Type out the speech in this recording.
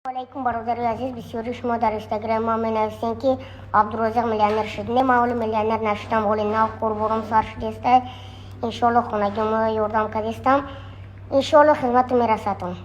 علیکم برادر عزیز، بسیاری شما در اینستاگرام ما می نویسین که عبدالرزاق میلیونر شد. نه، ما ولی میلیونر نشدم، ولی نه قربونم سر شده. انشالله خونگی ما یوردم کردستم، انشالله خدمت میرساتون.